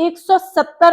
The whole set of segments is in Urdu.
170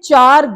4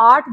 8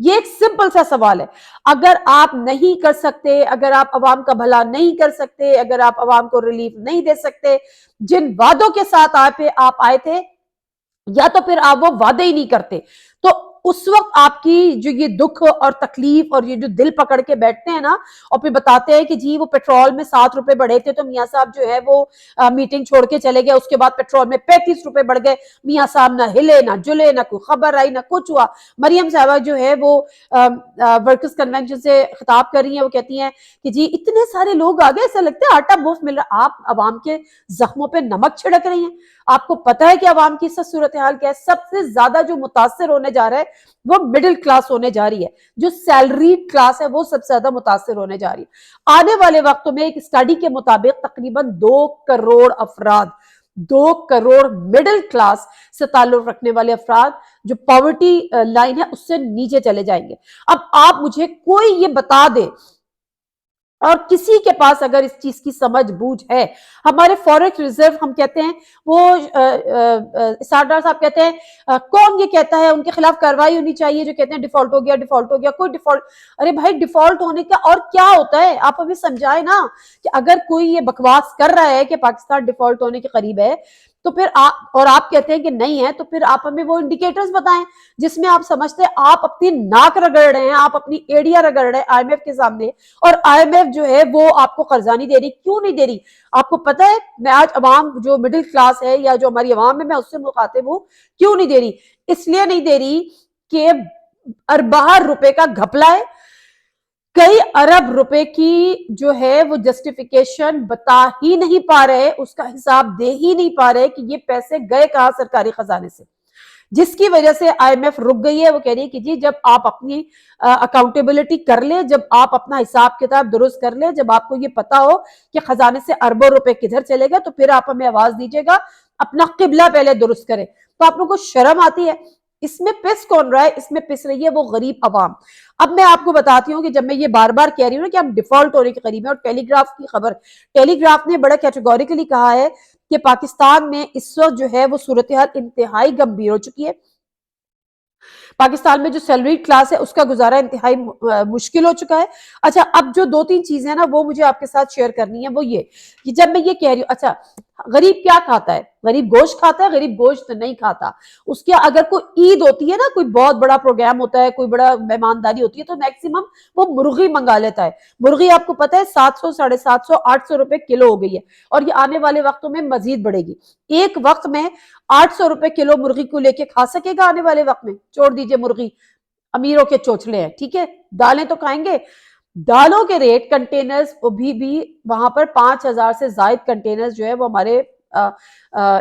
یہ ایک سمپل سا سوال ہے. اگر آپ نہیں کر سکتے، اگر آپ عوام کا بھلا نہیں کر سکتے، اگر آپ عوام کو ریلیف نہیں دے سکتے جن وعدوں کے ساتھ آپ آئے تھے، یا تو پھر آپ وہ وعدے ہی نہیں کرتے، تو اس وقت آپ کی جو یہ دکھ اور تکلیف اور یہ جو دل پکڑ کے بیٹھتے ہیں نا اور پھر بتاتے ہیں کہ جی وہ پیٹرول میں 7 روپے بڑھے تھے تو میاں صاحب جو ہے وہ میٹنگ چھوڑ کے چلے گئے، اس کے بعد پیٹرول میں 35 روپے بڑھ گئے، میاں صاحب نہ ہلے نہ جلے، نہ کوئی خبر آئی نہ کچھ ہوا. مریم صاحبہ جو ہے وہ ورکرز کنونشن سے خطاب کر رہی ہیں، وہ کہتی ہیں کہ جی اتنے سارے لوگ آ گئے، ایسا لگتا ہے آٹا مفت مل رہا. آپ عوام کے زخموں پہ نمک چھڑک رہی ہیں. آپ کو پتہ ہے کہ عوام کی اس صورتحال کیا ہے؟ سب سے زیادہ جو متاثر ہونے جا رہا ہے وہ مڈل کلاس ہونے جا رہی ہے، جو سیلری کلاس ہے وہ سب سے زیادہ متاثر ہونے جا رہی ہے. آنے والے وقتوں میں ایک اسٹڈی کے مطابق تقریباً 2 کروڑ افراد، 2 کروڑ مڈل کلاس سے تعلق رکھنے والے افراد جو پاورٹی لائن ہے اس سے نیچے چلے جائیں گے. اب آپ مجھے کوئی یہ بتا دے، اور کسی کے پاس اگر اس چیز کی سمجھ بوجھ ہے، ہمارے فوریکس ریزرو ہم کہتے ہیں وہ سردار صاحب کہتے ہیں کون یہ کہتا ہے ان کے خلاف کارروائی ہونی چاہیے جو کہتے ہیں ڈیفالٹ ہو گیا، ڈیفالٹ ہو گیا. کوئی ڈیفالٹ، ارے بھائی ڈیفالٹ ہونے کا اور کیا ہوتا ہے؟ آپ ہمیں سمجھائیں نا کہ اگر کوئی یہ بکواس کر رہا ہے کہ پاکستان ڈیفالٹ ہونے کے قریب ہے تو پھر آپ کہتے ہیں کہ نہیں ہے، تو پھر آپ ہمیں وہ انڈیکیٹرز بتائیں جس میں آپ سمجھتے ہیں آپ اپنی ناک رگڑ رہے ہیں، آپ اپنی ایڑیاں رگڑ رہے ہیں آئی ایم ایف کے سامنے، اور آئی ایم ایف جو ہے وہ آپ کو قرضہ نہیں دے رہی. کیوں نہیں دے رہی؟ آپ کو پتہ ہے میں آج عوام جو مڈل کلاس ہے یا جو ہماری عوام ہے میں اس سے مخاطب ہوں، کیوں نہیں دے رہی؟ اس لیے نہیں دے رہی کہ ارباں روپے کا گھپلا ہے، کئی ارب روپے کی جو ہے وہ جسٹیفیکیشن بتا ہی نہیں پا رہے، اس کا حساب دے ہی نہیں پا رہے کہ یہ پیسے گئے کہاں سرکاری خزانے سے، جس کی وجہ سے آئی ایم ایف رک گئی ہے. وہ کہہ رہی ہے کہ جی جب آپ اپنی اکاؤنٹیبلٹی کر لیں، جب آپ اپنا حساب کتاب درست کر لیں، جب آپ کو یہ پتا ہو کہ خزانے سے اربوں روپے کدھر چلے گا، تو پھر آپ ہمیں آواز دیجیے گا، اپنا قبلہ پہلے درست کریں. تو آپ لوگوں کو شرم آتی ہے؟ اس میں پس کون رہا ہے؟ اس میں پس رہی ہے وہ غریب عوام. اب میں آپ کو بتاتی ہوں کہ جب میں یہ بار بار کہہ رہی ہوں نا کہ ہم ڈیفالٹ ہونے کے قریب ہیں، اور ٹیلی گراف کی خبر، ٹیلی گراف نے بڑا کیٹیگوریکلی کہا ہے کہ پاکستان میں اس وقت جو ہے وہ صورتحال انتہائی گمبھیر ہو چکی ہے. پاکستان میں جو سیلری کلاس ہے اس کا گزارا انتہائی مشکل ہو چکا ہے. اچھا اب جو 2-3 چیزیں نا وہ مجھے آپ کے ساتھ شیئر کرنی ہے، وہ یہ کہ جب میں یہ کہہ رہی ہوں اچھا غریب کیا کھاتا ہے؟ غریب گوشت کھاتا ہے؟ غریب گوشت نہیں کھاتا. اس کے اگر کوئی عید ہوتی ہے نا، کوئی بہت بڑا پروگرام ہوتا ہے، کوئی بڑا مہمانداری ہوتی ہے، تو میکسیمم وہ مرغی منگا لیتا ہے. مرغی آپ کو پتہ ہے 700 750 800 روپے کلو ہو گئی ہے، اور یہ آنے والے وقتوں میں مزید بڑھے گی. ایک وقت میں 800 روپے کلو مرغی کو لے کے کھا سکے گا آنے والے وقت میں؟ چھوڑ دیجئے مرغی، امیروں کے چوچلے ہیں، ٹھیک ہے، دالیں تو کھائیں گے. دالوں کے ریٹ کنٹینرز بھی وہاں پر 5000 سے زائد کنٹینرز جو ہے وہ ہمارے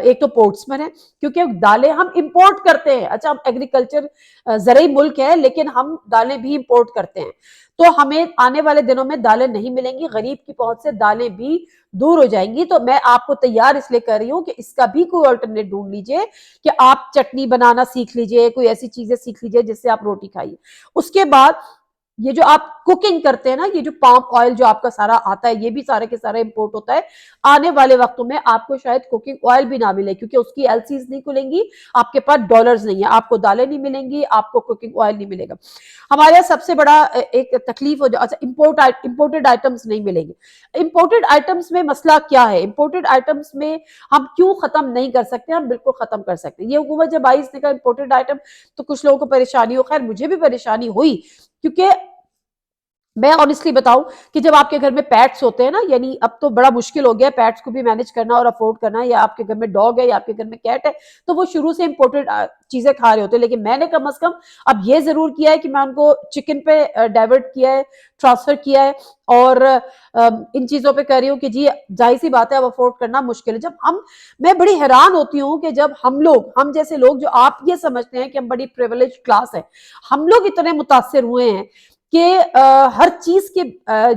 ایک تو پورٹس میں ہیں، کیونکہ دالیں ہم امپورٹ کرتے ہیں. اچھا ہم ایگریکلچر زرعی ملک ہے لیکن ہم دالیں بھی امپورٹ کرتے ہیں، تو ہمیں آنے والے دنوں میں دالیں نہیں ملیں گی، غریب کی پہنچ سے دالیں بھی دور ہو جائیں گی. تو میں آپ کو تیار اس لیے کر رہی ہوں کہ اس کا بھی کوئی آلٹرنیٹ ڈھونڈ لیجئے کہ آپ چٹنی بنانا سیکھ لیجئے، کوئی ایسی چیزیں سیکھ لیجئے جس سے آپ روٹی کھائیے. اس کے بعد یہ جو آپ کوکنگ کرتے ہیں نا، یہ جو پام آئل جو آپ کا سارا آتا ہے یہ بھی سارے کے سارا امپورٹ ہوتا ہے. آنے والے وقتوں میں آپ کو شاید کوکنگ آئل بھی نہ ملے کیونکہ اس کی ایل سیز نہیں کھلیں گی، آپ کے پاس ڈالرز نہیں ہیں، آپ کو دالیں نہیں ملیں گی، آپ کو کوکنگ آئل نہیں ملے گا. ہمارے سب سے بڑا ایک تکلیف ہو جائے، اچھا امپورٹڈ آئٹمس نہیں ملیں گے. امپورٹڈ آئٹمس میں مسئلہ کیا ہے؟ امپورٹڈ آئٹمس میں ہم کیوں ختم نہیں کر سکتے؟ ہم بالکل ختم کر سکتے ہیں. یہ حکومت جب آئی اس نے کہا امپورٹڈ آئٹم، تو کچھ لوگوں کو پریشانی ہو، خیر مجھے بھی پریشانی ہوئی، کیونکہ میں آنیسٹلی بتاؤں کہ جب آپ کے گھر میں پیٹس ہوتے ہیں نا، یعنی اب تو بڑا مشکل ہو گیا پیٹس کو بھی مینج کرنا اور افورڈ کرنا، یا آپ کے گھر میں ڈاگ ہے یا آپ کے گھر میں کیٹ ہے تو وہ شروع سے امپورٹڈ چیزیں کھا رہے ہوتے ہیں. لیکن میں نے کم از کم اب یہ ضرور کیا ہے کہ میں ان کو چکن پہ ڈائیورٹ کیا ہے، ٹرانسفر کیا ہے، اور ان چیزوں پہ کر رہی ہوں کہ جی ظاہر سی بات ہے اب افورڈ کرنا مشکل ہے. میں بڑی حیران ہوتی ہوں کہ جب ہم جیسے لوگ جو آپ یہ سمجھتے ہیں کہ ہم بڑی پریویلیج کلاس ہے، ہم لوگ اتنے متاثر ہوئے ہیں کہ ہر چیز کے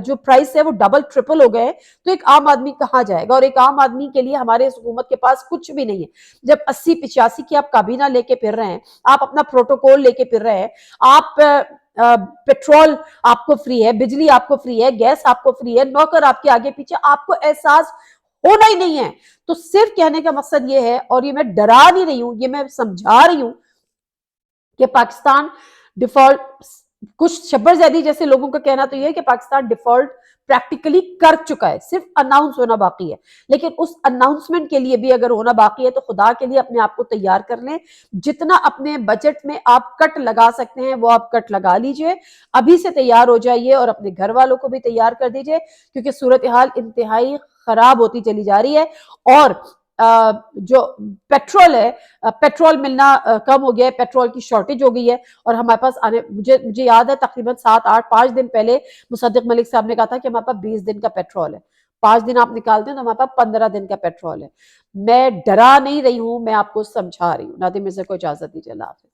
جو پرائس ہے وہ ڈبل ٹرپل ہو گئے، تو ایک عام آدمی کہاں جائے گا؟ اور ایک عام آدمی کے لیے ہمارے حکومت کے پاس کچھ بھی نہیں ہے. جب 80-85 کی آپ کابینہ لے کے پھر رہے ہیں، آپ اپنا پروٹوکول لے کے پھر رہے ہیں، آپ پیٹرول آپ کو فری ہے، بجلی آپ کو فری ہے، گیس آپ کو فری ہے، نوکر آپ کے آگے پیچھے، آپ کو احساس ہونا ہی نہیں ہے. تو صرف کہنے کا مقصد یہ ہے، اور یہ میں ڈرا نہیں رہی ہوں، یہ میں سمجھا رہی ہوں کہ پاکستان ڈیفالٹ کچھ شبر زیدی جیسے لوگوں کا کہنا تو یہ ہے کہ پاکستان ڈیفالٹ پریکٹیکلی کر چکا ہے، صرف اناؤنس ہونا باقی ہے، لیکن اس اناؤنسمنٹ کے لیے بھی اگر ہونا باقی ہے تو خدا کے لیے اپنے آپ کو تیار کر لیں، جتنا اپنے بجٹ میں آپ کٹ لگا سکتے ہیں وہ آپ کٹ لگا لیجئے، ابھی سے تیار ہو جائیے اور اپنے گھر والوں کو بھی تیار کر دیجئے، کیونکہ صورتحال انتہائی خراب ہوتی چلی جا رہی ہے، اور جو پیٹرول ہے، پیٹرول ملنا کم ہو گیا ہے، پیٹرول کی شارٹیج ہو گئی ہے، اور ہمارے پاس مجھے یاد ہے تقریباً 7 8 5 دن پہلے مصدق ملک صاحب نے کہا تھا کہ ہمارے پاس 20 دن کا پیٹرول ہے، 5 دن آپ نکالتے ہیں تو ہمارے پاس 15 دن کا پیٹرول ہے۔ میں ڈرا نہیں رہی ہوں، میں آپ کو سمجھا رہی ہوں۔ نادم مرزا کو اجازت دیجیے، اللہ حافظ۔